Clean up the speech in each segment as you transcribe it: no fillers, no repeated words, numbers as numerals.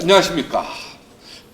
안녕하십니까.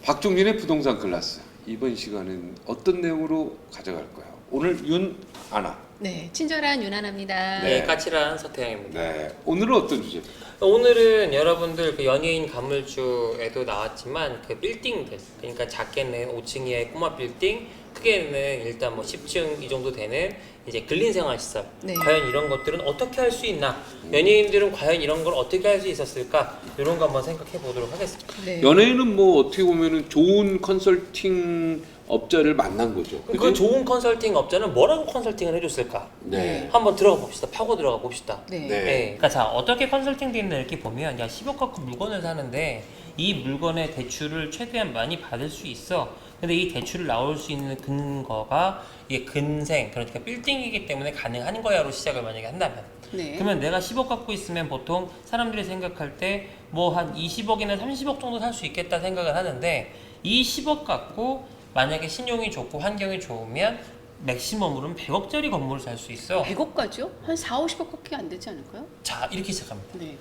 박종진의 부동산 클래스. 이번 시간은 어떤 내용으로 가져갈까요? 오늘 윤아나. 네, 친절한 유나나입니다. 네. 네, 까칠한 서태양입니다. 네, 오늘은 어떤 주제입니까? 오늘은 여러분들 그 연예인 간물주에도 나왔지만 그 빌딩들, 그러니까 작게는 5층 이하의 꼬마 빌딩, 크게는 일단 뭐 10층 이 정도 되는 이제 근린생활시설. 네. 과연 이런 것들은 어떻게 할 수 있나? 연예인들은 과연 이런 걸 어떻게 할 수 있었을까? 이런 거 한번 생각해 보도록 하겠습니다. 네. 연예인은 뭐 어떻게 보면은 좋은 컨설팅 업자를 만난 거죠. 그 그죠? 좋은 컨설팅 업자는 뭐라고 컨설팅을 해줬을까? 네. 한번 들어가 봅시다. 파고 들어가 봅시다. 네. 네. 네. 그러니까 자 어떻게 컨설팅 되는데 이렇게 보면 야 10억 갖고 물건을 사는데 이 물건의 대출을 최대한 많이 받을 수 있어. 근데 이 대출을 나올 수 있는 근거가 이게 근생 그러니까 빌딩이기 때문에 가능한 거야로 시작을 만약에 한다면 네. 그러면 내가 10억 갖고 있으면 보통 사람들이 생각할 때 뭐 한 20억이나 30억 정도 살 수 있겠다 생각을 하는데 이 10억 갖고 만약에 신용이 좋고 환경이 좋으면 맥시멈으로는 100억짜리 건물을 살 수 있어. 100억까지요? 한 4, 50억밖에 안 되지 않을까요? 자 이렇게 시작합니다. 네.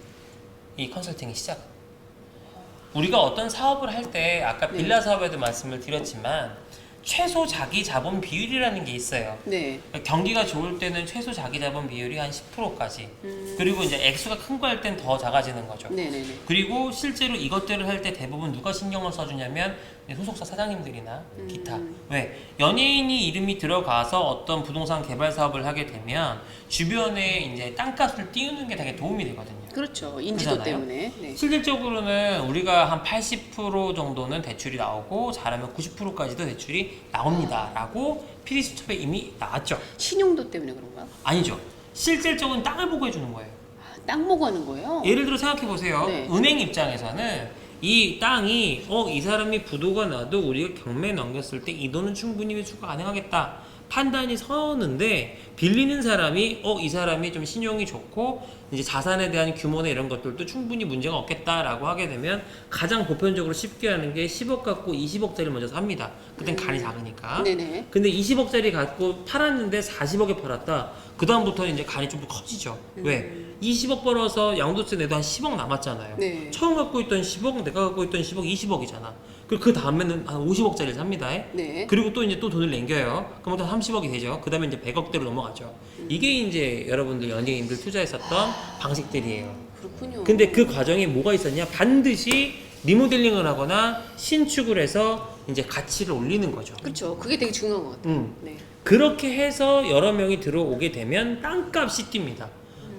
이 컨설팅의 시작. 우리가 어떤 사업을 할 때 아까 네. 빌라 사업에도 말씀을 드렸지만 최소 자기 자본 비율이라는 게 있어요. 네. 경기가 좋을 때는 최소 자기 자본 비율이 한 10%까지. 그리고 이제 액수가 큰 거 할 땐 더 작아지는 거죠. 네네네. 그리고 실제로 이것들을 할 때 대부분 누가 신경을 써주냐면 소속사 사장님들이나 기타. 왜? 연예인이 이름이 들어가서 어떤 부동산 개발 사업을 하게 되면 주변에 이제 땅값을 띄우는 게 되게 도움이 되거든요. 그렇죠. 인지도 그러잖아요. 때문에. 네. 실질적으로는 우리가 한 80% 정도는 대출이 나오고 잘하면 90%까지도 대출이 나옵니다. 라고 PD수첩에 이미 나왔죠. 신용도 때문에 그런가요? 아니죠. 실질적인 땅을 보고 해주는 거예요. 아, 땅 먹어하는 거예요? 예를 들어 생각해 보세요. 네. 은행 입장에서는 이 땅이 이 사람이 부도가 나도 우리가 경매에 넘겼을 때 이 돈은 충분히 회수가 가능하겠다. 판단이 서는데 빌리는 사람이 이 사람이 좀 신용이 좋고 이제 자산에 대한 규모나 이런 것들도 충분히 문제가 없겠다라고 하게 되면 가장 보편적으로 쉽게 하는 게 10억 갖고 20억짜리 먼저 삽니다. 그땐 간이 작으니까. 네네. 근데 20억짜리 갖고 팔았는데 40억에 팔았다. 그 다음부터는 이제 간이 좀 커지죠. 왜? 20억 벌어서 양도세 내도 한 10억 남았잖아요. 네. 처음 갖고 있던 10억, 내가 갖고 있던 10억, 20억이잖아. 그리고 그 다음에는 한 50억짜리를 삽니다. 네. 그리고 또 이제 또 돈을 남겨요. 그럼 또 30억이 되죠. 그 다음에 이제 100억대로 넘어가죠. 이게 이제 여러분들 연예인들 투자했었던 방식들이에요. 그렇군요. 근데 그 과정에 뭐가 있었냐? 반드시 리모델링을 하거나 신축을 해서 이제 가치를 올리는 거죠. 그렇죠. 그게 되게 중요한 것 같아요. 네. 그렇게 해서 여러 명이 들어오게 되면 땅값이 뜁니다.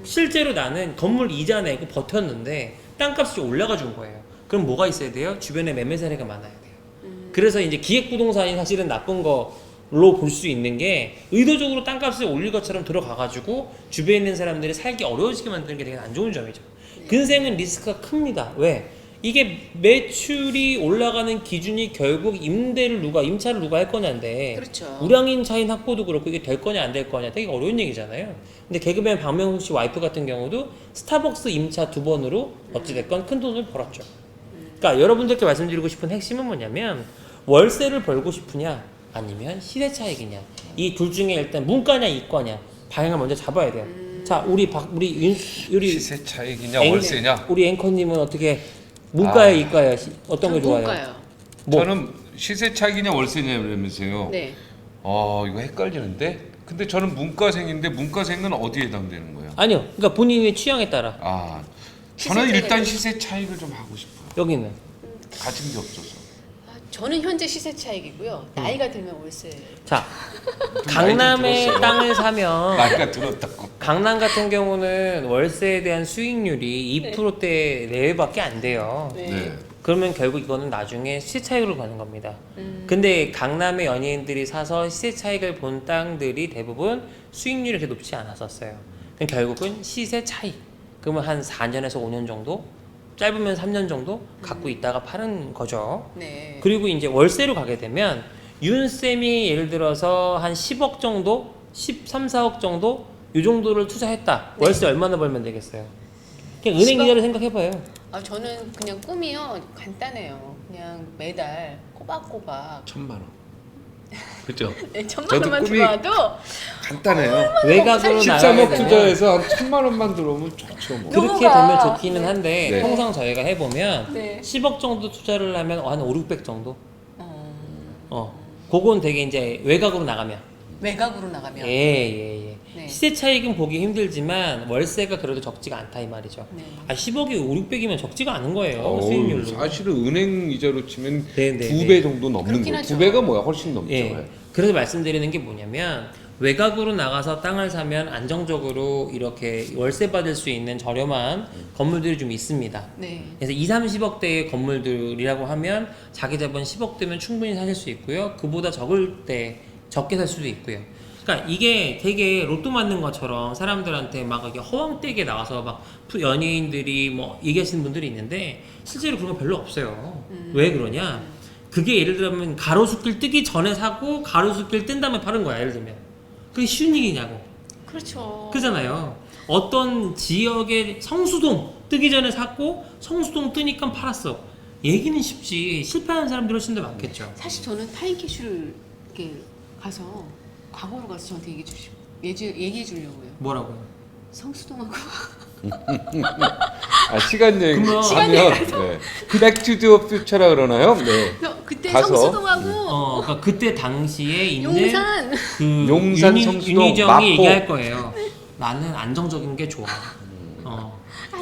실제로 나는 건물 이자 내고 버텼는데 땅값이 올라가 준 거예요. 그럼 뭐가 있어야 돼요? 주변에 매매 사례가 많아야 돼요. 그래서 이제 기획부동산이 사실은 나쁜 거로 볼 수 있는 게 의도적으로 땅값을 올릴 것처럼 들어가가지고 주변에 있는 사람들이 살기 어려워지게 만드는 게 되게 안 좋은 점이죠. 근생은 리스크가 큽니다. 왜? 이게 매출이 올라가는 기준이 결국 임차를 누가 할 거냐인데 그렇죠. 우량인 차인 확보도 그렇고 이게 될 거냐 안 될 거냐 되게 어려운 얘기잖아요. 근데 개그맨 박명수 씨 와이프 같은 경우도 스타벅스 임차 2번으로 어찌됐건 큰 돈을 벌었죠. 그러니까 여러분들께 말씀드리고 싶은 핵심은 뭐냐면 월세를 벌고 싶으냐 아니면 시세 차익이냐 이 둘 중에 일단 문과냐 이과냐 방향을 먼저 잡아야 돼요. 자 우리 시세 차익이냐 월세냐? 우리 앵커님은 어떻게 문과예요 이과예요? 어떤 거 전 좋아해요? 문과요. 뭐? 저는 시세 차익이냐 월세냐면서요. 네. 이거 헷갈리는데. 근데 저는 문과생인데 문과생은 어디에 해당되는 거예요? 아니요. 그러니까 본인의 취향에 따라 저는 시세 일단 차익을- 시세 차익을 좀 하고 싶어요. 여기는 가진 게 없어서. 저는 현재 시세 차익이고요. 나이가 들면 월세. 자 나이도 강남에 들었어요. 땅을 사면 나이가 들었다고. 강남 같은 경우는 월세에 대한 수익률이 2%대 내외밖에 안 돼요. 네. 네. 그러면 결국 이거는 나중에 시세 차익으로 가는 겁니다. 근데 강남의 연예인들이 사서 시세 차익을 본 땅들이 대부분 수익률이 그렇게 높지 않았었어요. 그럼 결국은 시세 차익. 그러면 한 4년에서 5년 정도? 짧으면 3년 정도 갖고 있다가 파는 거죠. 네. 그리고 이제 월세로 가게 되면 윤쌤이 예를 들어서 한 10억 정도? 13, 4억 정도? 이 정도를 투자했다. 네. 월세 얼마나 벌면 되겠어요? 그냥 은행 10억? 이자를 생각해봐요. 저는 그냥 꿈이요. 간단해요. 그냥 매달 꼬박꼬박 1,000만 원. 그렇죠. 네, 1,000만 저도 원만 꿈이- 들어와도 외곽으로 나가야 13억 되면 투자해서 한 1,000만 원만 들어오면 좋죠. 뭐. 그렇게 노후가- 되면 좋기는 한데 네. 통상 저희가 해보면 네. 10억 정도 투자를 하면 한 5, 600 정도. 어, 그건 되게 이제 외곽으로 나가면. 외곽으로 나가면 예. 네. 시세 차익은 보기 힘들지만 월세가 그래도 적지가 않다 이 말이죠. 네. 10억이 5, 600이면 적지가 않은 거예요. 어우, 수익률로. 사실은 은행 이자로 치면 네, 2배 정도 넘는 그렇긴 거. 하죠. 2배가 뭐야? 훨씬 넘죠. 예. 그래서 말씀드리는 게 뭐냐면 외곽으로 나가서 땅을 사면 안정적으로 이렇게 월세 받을 수 있는 저렴한 건물들이 좀 있습니다. 네. 그래서 2, 30억대의 건물들이라고 하면 자기 자본 10억대면 충분히 사실 수 있고요. 그보다 적을 때 적게 살 수도 있고요. 그러니까 이게 되게 로또 맞는 것처럼 사람들한테 막 이렇게 허황되게 나와서 막 연예인들이 뭐 얘기하시는 분들이 있는데 실제로 그런 거 별로 없어요. 왜 그러냐? 그게 예를 들면 가로수길 뜨기 전에 사고 가로수길 뜬 다음에 파는 거야. 예를 들면 그게 쉬운 일이냐고. 그렇죠. 그잖아요. 어떤 지역의 성수동 뜨기 전에 샀고 성수동 뜨니까 팔았어. 얘기는 쉽지 실패하는 사람들이 훨씬 더 많겠죠. 사실 저는 타임캐슈를 이렇게 가서 과거로 가서 저한테 얘기해 주려고요. 뭐라고요? 성수동하고 아, 시간 여행 그러면- 하면 네. 백투더 퓨처라 그러나요? 네. 그때 가서? 성수동하고 그러니까 그때 당시에 있는 용산 그 용산, 성수동, 윤희정이 마포. 얘기할 거예요. 나는 안정적인 게 좋아.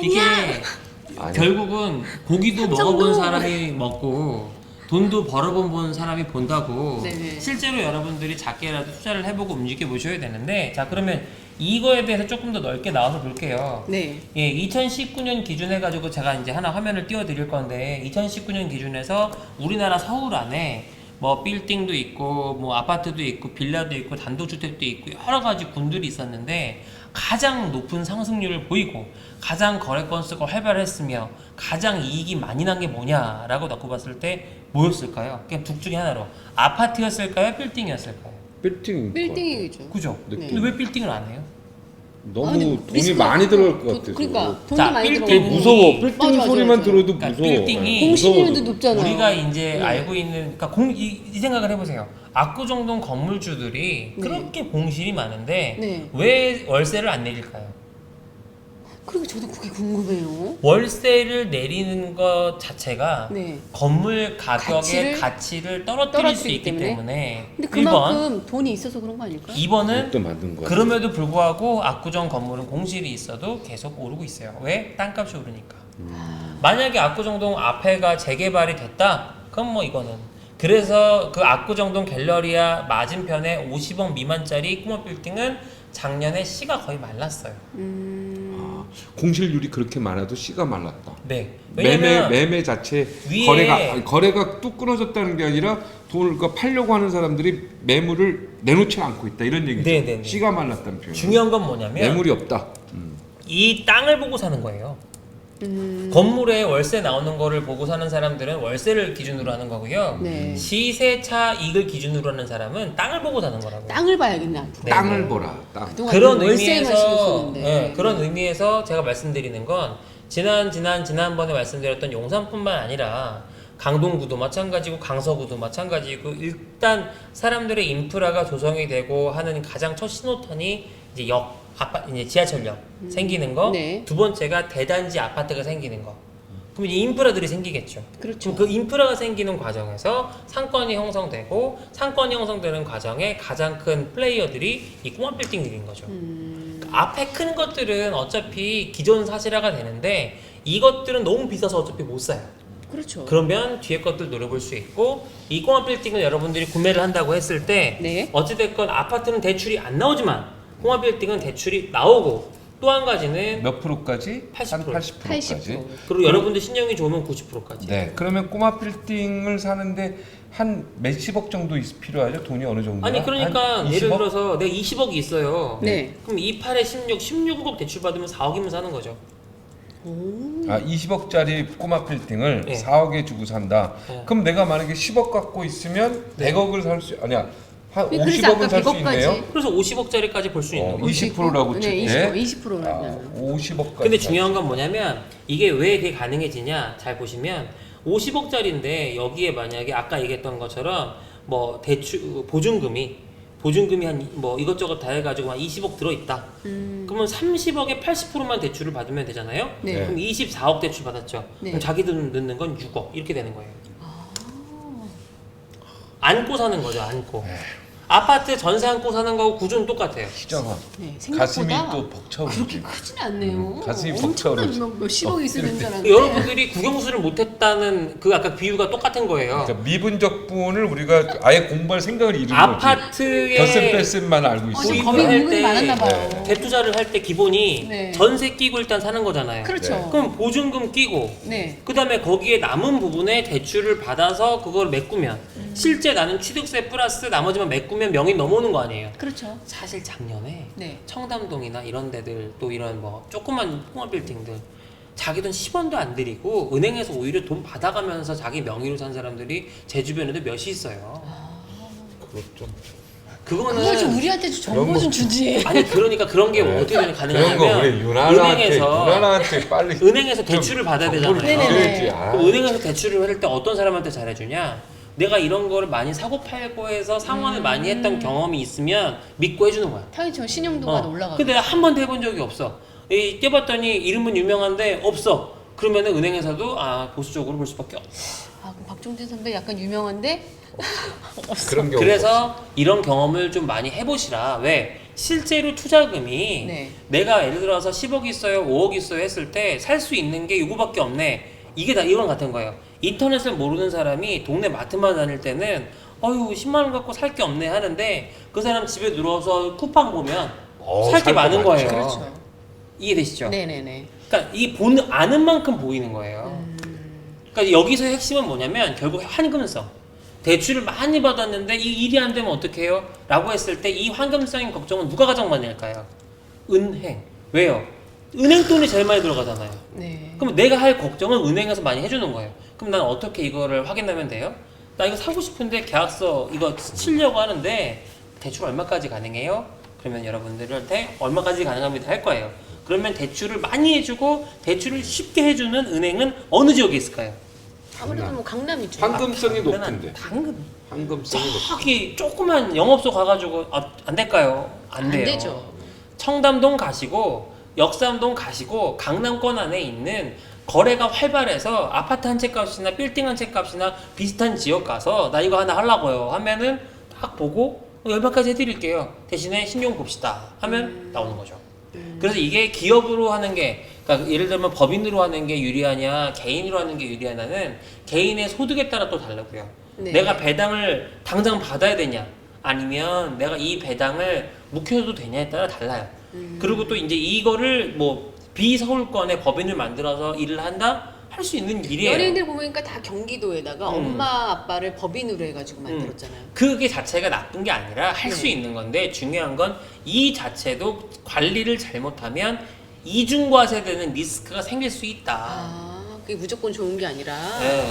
이게 아니야. 결국은 고기도 삼성도. 먹어본 사람이 먹고 돈도 벌어본 사람이 본다고. 네네. 실제로 여러분들이 작게라도 투자를 해보고 움직여 보셔야 되는데, 자 그러면 이거에 대해서 조금 더 넓게 나와서 볼게요. 네. 예, 2019년 기준해 가지고 제가 이제 하나 화면을 띄워 드릴 건데 2019년 기준에서 우리나라 서울 안에 뭐 빌딩도 있고 뭐 아파트도 있고 빌라도 있고 단독주택도 있고 여러 가지 군들이 있었는데 가장 높은 상승률을 보이고 가장 거래 건수가 활발했으며 가장 이익이 많이 난 게 뭐냐라고 놓고 봤을 때 뭐였을까요? 그냥 둘 중에 하나로 아파트였을까요? 빌딩이었을까요? 빌딩. 빌딩이죠. 그죠? 네. 근데 왜 빌딩을 안 해요? 너무 아니, 돈이 리스크가 많이 들어갈 것 돈- 같아서. 그러니까 돈이 자, 많이 빌딩 되게 들어가고 무서워. 빌딩 맞아, 맞아, 소리만 맞아. 들어도 그러니까 무서워. 빌딩이 네. 공실률도 무서워서. 높잖아요. 우리가 이제 네. 알고 있는 그러니까 이 생각을 해보세요. 압구정동 건물주들이 네. 그렇게 공실이 많은데 네. 왜 월세를 안 내릴까요? 그리고 저도 그게 궁금해요. 월세를 내리는 것 자체가 네. 건물 가격의 가치를 가치를 떨어뜨릴 수 떨어뜨리기 있기 때문에? 때문에 근데 1번, 그만큼 돈이 있어서 그런 거 아닐까요? 2번은 또 만든 거야. 그럼에도 불구하고 압구정 건물은 공실이 있어도 계속 오르고 있어요. 왜? 땅값이 오르니까. 만약에 압구정동 앞에가 재개발이 됐다? 그럼 뭐 이거는. 그래서 그 압구정동 갤러리아 맞은편에 50억 미만짜리 꼬마 빌딩은 작년에 씨가 거의 말랐어요. 공실률이 그렇게 많아도 씨가 말랐다. 네. 왜냐면 매매 자체 위에- 거래가 뚝 끊어졌다는 게 아니라 돈을 그러니까 팔려고 하는 사람들이 매물을 내놓지 않고 있다 이런 얘기죠. 네네네. 씨가 말랐다는 표현. 중요한 건 뭐냐면 매물이 없다. 이 땅을 보고 사는 거예요. 건물에 월세 나오는 거를 보고 사는 사람들은 월세를 기준으로 하는 거고요. 네. 시세차 이익을 기준으로 하는 사람은 땅을 보고 사는 거라고. 땅을 봐야겠네 앞으로. 네. 땅을 보라. 땅. 그동안 그런 월세만 의미에서 신경 예, 그런 의미에서 제가 말씀드리는 건 지난번에 말씀드렸던 용산뿐만 아니라 강동구도 마찬가지고 강서구도 마찬가지고 일단 사람들의 인프라가 조성이 되고 하는 가장 첫 신호탄이 이제 이제 지하철역 생기는 거. 네. 두 번째가 대단지 아파트가 생기는 거. 그럼 이제 인프라들이 생기겠죠. 그렇죠. 그럼 그 인프라가 생기는 과정에서 상권이 형성되고 상권이 형성되는 과정에 가장 큰 플레이어들이 이 꼬마 빌딩들인 거죠. 그 앞에 큰 것들은 어차피 기존 사실화가 되는데 이것들은 너무 비싸서 어차피 못 사요. 그렇죠. 그러면 뒤에 것들 노려볼 수 있고 이 꼬마 빌딩을 여러분들이 구매를 한다고 했을 때 네. 어찌됐건 아파트는 대출이 안 나오지만 꼬마 빌딩은 대출이 나오고 또 한 가지는 몇 프로까지? 80%. 한 80%까지. 80%. 그리고 여러분들 신용이 좋으면 90%까지. 네. 그러면 꼬마 빌딩을 사는데 한 몇십억 정도 필요하죠? 돈이 어느 정도? 아니 그러니까 한 예를 20억? 들어서 내가 20억이 있어요. 네. 그럼 28에 16억 대출 받으면 4억이면 사는 거죠. 아, 20억짜리 꼬마 빌딩을 네. 4억에 주고 산다. 네. 그럼 내가 만약에 10억 갖고 있으면 네. 100억을 살 수 아니야. 한 그래서 50억은 아까 살 수 100억 까지. 있네요. 그래서 50억짜리까지 볼 수 있는 거죠. 20%라고 네, 칠때 20%라면. 50억까지. 근데 중요한 건 뭐냐면 이게 왜 그게 가능해지냐 잘 보시면 50억짜리인데 여기에 만약에 아까 얘기했던 것처럼 뭐 보증금이 한 뭐 이것저것 다 해가지고 한 20억 들어있다. 그러면 30억에 80%만 대출을 받으면 되잖아요. 네. 그럼 24억 대출 받았죠. 네. 그럼 자기 돈 넣는 건 6억 이렇게 되는 거예요. 안고 사는 거죠. 안고. 아파트 전세 안고 사는 거하고 구조는 똑같아요. 희정아 네, 가슴이 생각보다 또 벅차오르지. 그렇게 크진 않네요. 가슴이 엄청난 벅차오르지. 몇십억이 있는 줄 알았는데. 여러분들이 국영수를 못했다는 그 아까 비유가 똑같은 거예요. 그러니까 미분적분을 우리가 아예 공부할 생각을 잃은 거지. 아파트에 덧셈 뺄셈만 알고 있어. 좀 구입을 겁이 할 은근히 때 많았나 봐요. 네. 대투자를 할 때 기본이 네. 전세 끼고 일단 사는 거잖아요. 그렇죠. 그럼 보증금 끼고 네. 그다음에 거기에 남은 부분에 대출을 받아서 그걸 메꾸면 실제 나는 취득세 플러스 나머지만 메꾸면 명이 넘어오는 거 아니에요. 그렇죠. 사실 작년에 네. 청담동이나 이런 데들 또 이런 뭐 조그만 통합 빌딩들 자기 돈 10원도 안 들이고 은행에서 오히려 돈 받아가면서 자기 명의로 산 사람들이 제 주변에도 몇이 있어요. 그것 좀 그거는 그걸 좀 우리한테 좀 정보 그런 좀 주지. 아니 그러니까 그런 게 네. 어떻게 그런 거 가능하냐면 우리 유나나한테 은행에서 빨리 은행에서 대출을 받아야 되잖아요. 네네네. 그럼 은행에서 대출을 할 때 어떤 사람한테 잘해주냐? 내가 이런 거를 많이 사고 팔고 해서 상환을 많이 했던 경험이 있으면 믿고 해주는 거야. 당연히 저 신용도가 올라가고. 근데 내가 한 번도 해본 적이 없어. 깨봤더니 이름은 유명한데 없어. 그러면은 은행에서도 보수적으로 볼 수밖에 없어. 그럼 박종진 선배 약간 유명한데 그런 경우. 그래서 이런 경험을 좀 많이 해보시라. 왜? 실제로 투자금이 네. 내가 예를 들어서 10억 있어요, 5억 있어요 했을 때 살 수 있는 게 요거밖에 없네. 이게 다 이거랑 같은 거예요. 인터넷을 모르는 사람이 동네 마트만 다닐 때는 어휴 10만 원 갖고 살 게 없네 하는데 그 사람 집에 누워서 쿠팡 보면 살 게 살 거 많은 많죠. 거예요. 그렇죠. 이해되시죠? 네네네. 그러니까 이 아는 만큼 보이는 거예요. 그러니까 여기서의 핵심은 뭐냐면 결국 환금성. 대출을 많이 받았는데 이 일이 안 되면 어떡해요? 라고 했을 때 이 환금성인 걱정은 누가 가장 많이 할까요? 은행. 왜요? 은행 돈이 제일 많이 들어가잖아요. 네. 그럼 내가 할 걱정은 은행에서 많이 해주는 거예요. 그럼 난 어떻게 이거를 확인하면 돼요? 나 이거 사고 싶은데 계약서 이거 치려고 하는데 대출 얼마까지 가능해요? 그러면 여러분들한테 얼마까지 가능합니다 할 거예요. 그러면 대출을 많이 해주고 대출을 쉽게 해주는 은행은 어느 지역에 있을까요? 아무래도 뭐 강남이죠. 황금성이 당근은 높은데. 당근. 황금성이 높. 저기 조그만 영업소 가가지고 안 될까요? 안 돼요. 되죠. 청담동 가시고 역삼동 가시고 강남권 안에 있는 거래가 활발해서 아파트 한 채 값이나 빌딩 한 채 값이나 비슷한 지역 가서 나 이거 하나 하려고요 하면은 딱 보고 얼마까지 해드릴게요. 대신에 신용 봅시다 하면 나오는 거죠. 그래서 이게 기업으로 하는 게 그러니까 예를 들면 법인으로 하는 게 유리하냐 개인으로 하는 게 유리하냐는 개인의 소득에 따라 또 다르고요. 네. 내가 배당을 당장 받아야 되냐 아니면 내가 이 배당을 묵혀도 되냐에 따라 달라요. 그리고 또 이제 이거를 뭐 비서울권의 법인을 만들어서 일을 한다 할 수 있는 일이에요. 연예인들 보니까 다 경기도에다가 엄마 아빠를 법인으로 해가지고 만들었잖아요. 그게 자체가 나쁜 게 아니라 할 수 네. 있는 건데 중요한 건 이 자체도 관리를 잘못하면 이중과세되는 리스크가 생길 수 있다. 그게 무조건 좋은 게 아니라. 네.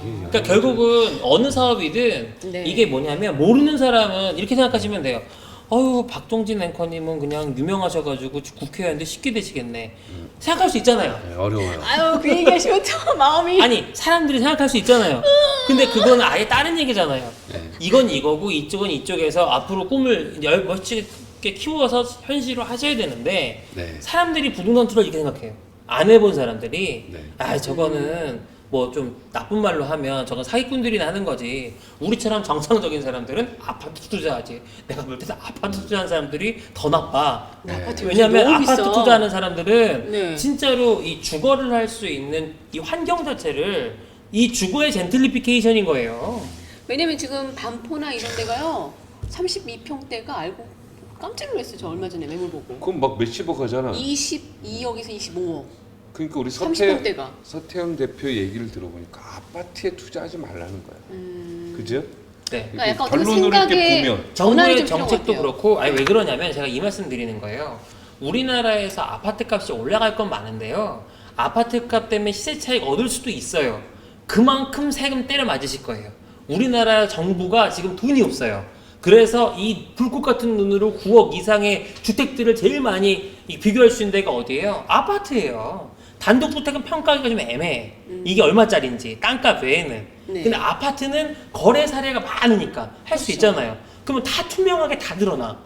이게 그러니까 결국은 어느 사업이든 네. 이게 뭐냐면 모르는 사람은 이렇게 생각하시면 돼요. 어휴 박종진 앵커님은 그냥 유명하셔가지고 국회의원인데 쉽게 되시겠네. 생각할 수 있잖아요. 네, 어려워요. 아유 그 얘기하시면 또 마음이. 아니 사람들이 생각할 수 있잖아요. 근데 그건 아예 다른 얘기잖아요. 네. 이건 이거고 이쪽은 이쪽에서 앞으로 꿈을 멋지게 키워서 현실로 하셔야 되는데 네. 사람들이 부동산 투자를 이렇게 생각해요. 안 해본 사람들이 네. 저거는 뭐 좀 나쁜 말로 하면 저건 사기꾼들이나 하는 거지. 우리처럼 정상적인 사람들은 아파트 투자하지. 내가 볼 때는 아파트 투자하는 사람들이 더 나빠. 아파트 왜냐면 너무 아파트 비싸. 투자하는 사람들은 네. 진짜로 이 주거를 할 수 있는 이 환경 자체를 이 주거의 젠틀리피케이션인 거예요. 왜냐면 지금 반포나 이런 데가요 32평대가 알고 깜짝 놀랐어요. 저 얼마 전에 매물 보고. 그럼 막 몇십억 하잖아. 22억에서 25억. 그러니까 우리 30평대가. 서태영 대표 얘기를 들어보니까 아파트에 투자하지 말라는 거야. 그죠? 네. 그러니까 약간 어떤 결론을 이렇게 생각의 보면 전환이 정부의 좀 필요한 것 정책도 같아요. 그렇고 아니 왜 그러냐면 제가 이 말씀 드리는 거예요. 우리나라에서 아파트 값이 올라갈 건 많은데요. 아파트 값 때문에 시세 차익 얻을 수도 있어요. 그만큼 세금 때려 맞으실 거예요. 우리나라 정부가 지금 돈이 없어요. 그래서 이 불꽃 같은 눈으로 9억 이상의 주택들을 제일 많이 비교할 수 있는 데가 어디예요? 아파트예요. 단독주택은 평가하기가 좀 애매해. 이게 얼마짜리인지 땅값 외에는. 네. 근데 아파트는 거래 사례가 많으니까 할 수 그렇죠. 있잖아요. 그러면 다 투명하게 다 드러나.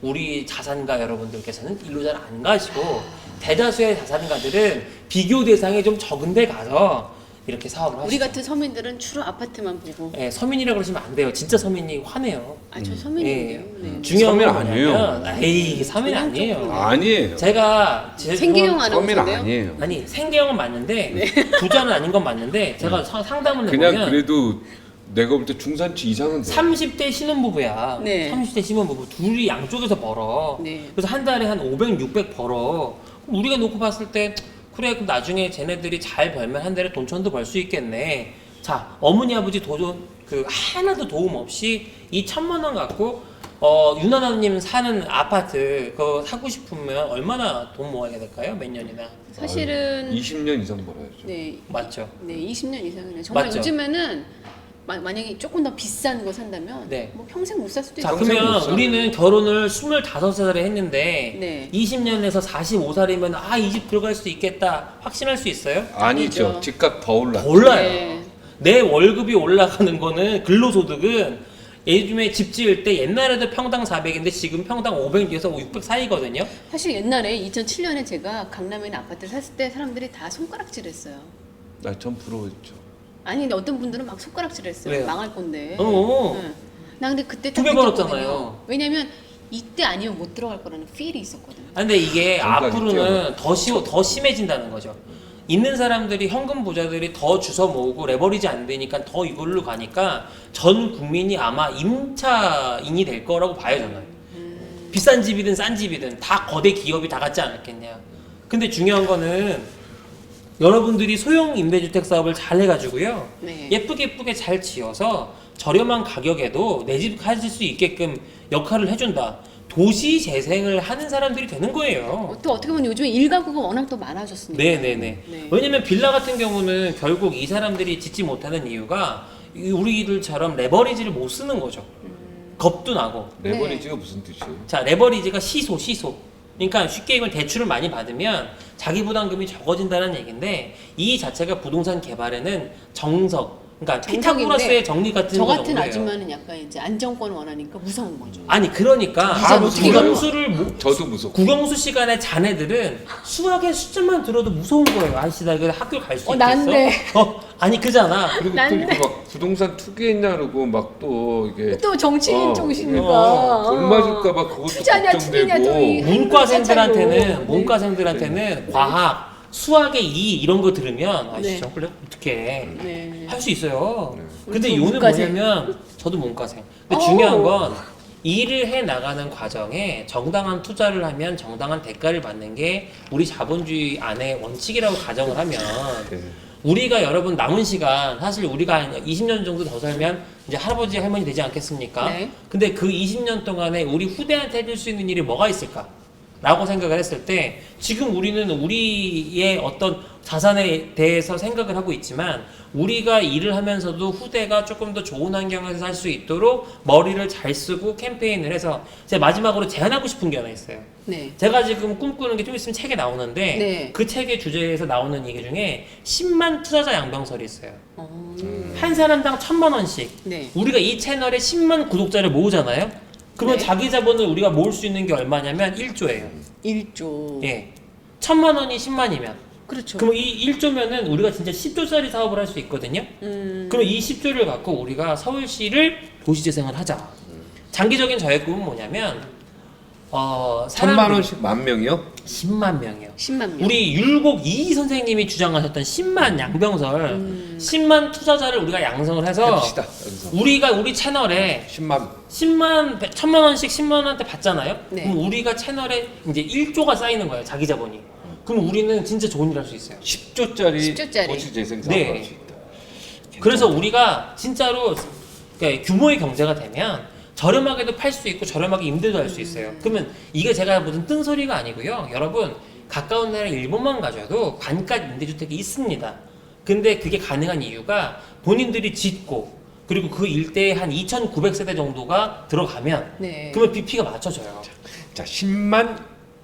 우리 자산가 여러분들께서는 일로 잘 안 가시고 대다수의 자산가들은 비교 대상이 좀 적은 데 가서 이렇게 사업을 하시죠. 우리 같은 서민들은 주로 아파트만 보고. 예, 서민이라고 그러시면 안 돼요. 진짜 서민이 화내요. 아, 저 서민인데요. 예. 네. 중요한 서민 건 아니에요. 뭐냐면, 에이, 서민 그냥 아니에요. 조금. 아니에요. 제가 생계형 서민 아나운서인데요. 아니에요. 아니 생계형은 맞는데 부자는 아닌 건 맞는데 제가 상담을 그냥 해보면 그래도 내가 볼 때 중산층 이상은 돼. 30대 신혼부부야. 네. 30대 신혼부부 둘이 양쪽에서 벌어. 네. 그래서 한 달에 한 500, 600 벌어. 그럼 우리가 놓고 봤을 때 그래 그럼 나중에 쟤네들이 잘 벌면 한 달에 돈천도 벌 수 있겠네. 자 어머니 아버지 도전 그 하나도 도움 없이 이 1,000만 원 갖고 유나나님 사는 아파트 그거 사고 싶으면 얼마나 돈 모아야 될까요? 몇 년이나? 사실은 20년 이상 벌어야죠. 네, 맞죠? 네 20년 이상이네. 정말 맞죠? 요즘에는 만약에 조금 더 비싼 거 산다면 네. 뭐 평생 못 살 수도 자 있어요. 평생 못 그러면 살아요. 우리는 결혼을 25살에 했는데 네. 20년에서 45살이면 아 이 집 들어갈 수 있겠다 확신할 수 있어요? 아니죠. 아니죠. 집값 더 올라. 더 올라요. 네. 내 월급이 올라가는 거는 근로소득은 요즘에 집 지을 때 옛날에도 평당 400인데 지금 평당 500에서 600 사이거든요. 사실 옛날에 2007년에 제가 강남에 있는 아파트 샀을 때 사람들이 다 손가락질했어요. 나 전 부러웠죠. 아니 근데 어떤 분들은 막 손가락질했어요. 왜요? 망할 건데. 어. 응. 나 근데 그때 두배 딱 느꼈거든요. 벌었잖아요. 왜냐면 이때 아니면 못 들어갈 거라는 필이 있었거든요. 아, 근데 이게 잠깐 앞으로는 더 심해진다는 거죠. 있는 사람들이 현금 부자들이 더 주워 모으고 레버리지 안 되니까 더 이걸로 가니까 전 국민이 아마 임차인이 될 거라고 봐요 저는. 비싼 집이든 싼 집이든 다 거대 기업이 다 갖지 않았겠냐. 근데 중요한 거는 여러분들이 소형 임대주택 사업을 잘 해가지고요. 네. 예쁘게 잘 지어서 저렴한 가격에도 내 집 가질 수 있게끔 역할을 해준다. 도시 재생을 하는 사람들이 되는 거예요. 또 어떻게 보면 요즘에 일가구가 워낙 또 많아졌으니까. 네네네. 네. 왜냐면 빌라 같은 경우는 결국 이 사람들이 짓지 못하는 이유가 우리들처럼 레버리지를 못 쓰는 거죠. 겁도 나고. 레버리지가 무슨 뜻이에요? 자, 레버리지가 시소. 그러니까 쉽게 얘기하면 대출을 많이 받으면 자기 부담금이 적어진다는 얘기인데 이 자체가 부동산 개발에는 정석, 그러니까 정석인데 피타고라스의 정리 같은 저 거죠. 같은 아줌마는 약간 이제 안정권을 원하니까 무서운 거죠. 아니 그러니까 이자 어떻게 국영수를 저도 무섭고. 국영수 시간에 자네들은 수학의 숫자만 들어도 무서운 거예요. 아저씨 나 이거 학교 갈 수 있겠어? 난데. 아니 그잖아. 그리고 또 난데. 이렇게 막 부동산 투기했냐 그러고 막 또 이게 또 정치인 어, 쪽이시니까. 돈 맞을까봐 그것도 투자냐, 투기냐, 또 이- 걱정되고. 문과생들한테는 네. 과학, 수학의 이 이런 거 들으면 아씨 네. 저걸 내가 어떻게 네. 할 수 있어요. 네. 근데 우리도 요는 문과생. 뭐냐면 저도 문과생. 근데 오. 중요한 건 일을 해 나가는 과정에 정당한 투자를 하면 정당한 대가를 받는 게 우리 자본주의 안에 원칙이라고 가정을 하면 네. 우리가 여러분 남은 시간 사실 우리가 한 20년 정도 더 살면 이제 할아버지 할머니 되지 않겠습니까? 네. 근데 그 20년 동안에 우리 후대한테 해줄 수 있는 일이 뭐가 있을까? 라고 생각을 했을 때 지금 우리는 우리의 어떤 자산에 대해서 생각을 하고 있지만 우리가 일을 하면서도 후대가 조금 더 좋은 환경에서 살 수 있도록 머리를 잘 쓰고 캠페인을 해서 제가 마지막으로 제안하고 싶은 게 하나 있어요. 네. 제가 지금 꿈꾸는 게 좀 있으면 책에 나오는데 네. 그 책의 주제에서 나오는 얘기 중에 10만 투자자 양병설이 있어요. 어, 한 사람당 1,000만 원씩. 네. 우리가 이 채널에 10만 구독자를 모으잖아요. 그러면 네. 자기 자본을 우리가 모을 수 있는 게 얼마냐면 1조예요. 1조. 예. 1,000만 원이 10만이면. 그렇죠. 그럼 이 1조면은 우리가 진짜 10조짜리 사업을 할 수 있거든요. 그럼 이 10조를 갖고 우리가 서울시를 도시재생을 하자. 장기적인 저의 꿈은 뭐냐면 1,000만 원씩 10,000명이요? 10만 명이요. 10만 명. 우리 율곡 이희 선생님이 주장하셨던 10만 양병설, 10만 투자자를 우리가 양성을 해서 해봅시다. 여기서. 우리가 우리 채널에 10만. 1,000만 원씩 10만 원한테 받잖아요. 네. 그럼 우리가 채널에 이제 1조가 쌓이는 거예요. 자기 자본이. 그럼 우리는 진짜 좋은 일 할 수 있어요. 10조짜리 10조짜리. 도시재생 네. 사업할 수 있다. 그래서 우리가 진짜로 그러니까 규모의 경제가 되면 저렴하게도 팔 수 있고 저렴하게 임대도 할 수 있어요. 그러면 이게 제가 무슨 뜬소리가 아니고요. 여러분 가까운 나라 일본만 가셔도 반가 임대주택이 있습니다. 근데 그게 가능한 이유가 본인들이 짓고 그리고 그 일대에 한 2,900세대 정도가 들어가면 네. 그러면 BP가 맞춰져요. 자, 10만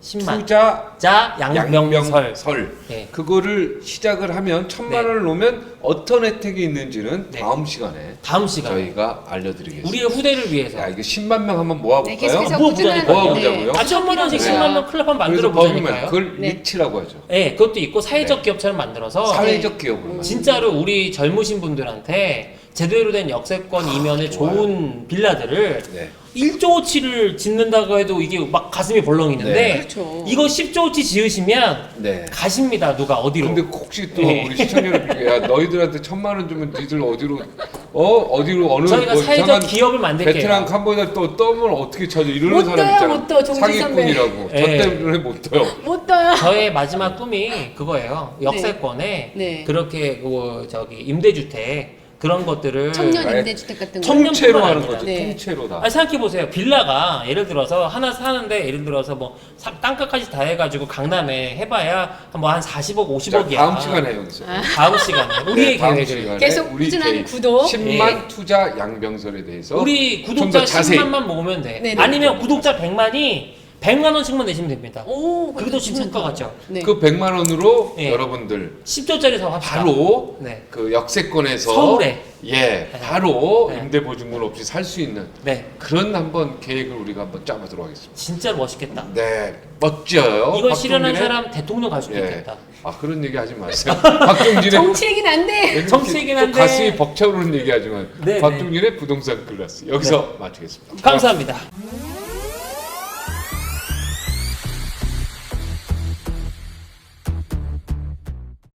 10만. 투자 자 양명설. 양명설. 네. 그거를 시작을 하면 1,000만 네. 원을 놓으면 어떤 혜택이 있는지는 네. 다음 시간에 다음 시간에 저희가 알려드리겠습니다. 우리의 후대를 위해서. 야, 이게 10만 명 한번 모아볼까요? 네, 계속해서 뭐 꾸준한 모아보자고요? 아, 1,000만 원씩 네. 10만 명 클럽 한번 만들어 그래서 버리면 보자니까요. 그걸 네. 리치라고 하죠. 네, 그것도 있고 사회적 네. 기업처럼 만들어서 사회적 기업을 만들어. 진짜로 우리 젊으신 분들한테 제대로 된 역세권 이면의 좋아요. 좋은 빌라들을 네. 1조어치를 짓는다고 해도 이게 막 가슴이 벌렁이는데 네. 그렇죠. 이거 10조어치 지으시면 네. 가십니다. 누가 어디로. 근데 혹시 또 네. 우리 시청자 여러분, 야 너희들한테 1,000만 원 주면 니들 어디로 어느 저희가 뭐 사회적 이상한 기업을 만들게요. 베트남 캄보디아 또 떠면 어떻게 찾아 이러는 못 사람 떠요, 있잖아. 못 떠, 종지 선배. 사기꾼이라고. 네. 저 때문에 못 떠요. 못 떠요. 저의 마지막 꿈이 그거예요. 역세권에 네. 그렇게 저기 임대주택 그런 것들을 청년 아예 임대주택 같은 거. 청년- 통째로 뿐만 하는 아니라. 거죠. 네. 통째로 다. 아니 생각해 보세요. 빌라가 예를 들어서 하나 사는데 예를 들어서 뭐 땅값까지 다 해가지고 강남에 해봐야 뭐 한 40억, 자, 50억이야. 다음 시간에 여기서. 다음 시간에 우리의 다음 계획을. 시간에 계속 우리 꾸준한 계획. 구독. 10만 네. 투자 양병설에 대해서 우리 좀 구독자 더 자세히. 10만만 모으면 돼. 네네. 아니면 구독자 100만이 100만 원씩만 내시면 됩니다. 오, 그것도 진짜 것 같죠? 네. 그 100만 원으로 네. 여러분들 10조짜리 사업 합시다. 바로 네. 그 역세권에서 서울에. 예 바로 네. 임대 보증금 없이 살 수 있는 네. 그런 한번 계획을 우리가 한번 짜보도록 하겠습니다. 진짜 멋있겠다. 네 멋져요. 이걸 실현한 박종진의- 사람 대통령 갈 수도 예. 있겠다. 아 그런 얘기 하지 마세요. 박종진의 정치이긴 한데. 이렇게 정치이긴 또 한데. 가슴이 벅차오르는 얘기하지만 네, 박종진의 부동산 클래스 여기서 마치겠습니다. 감사합니다.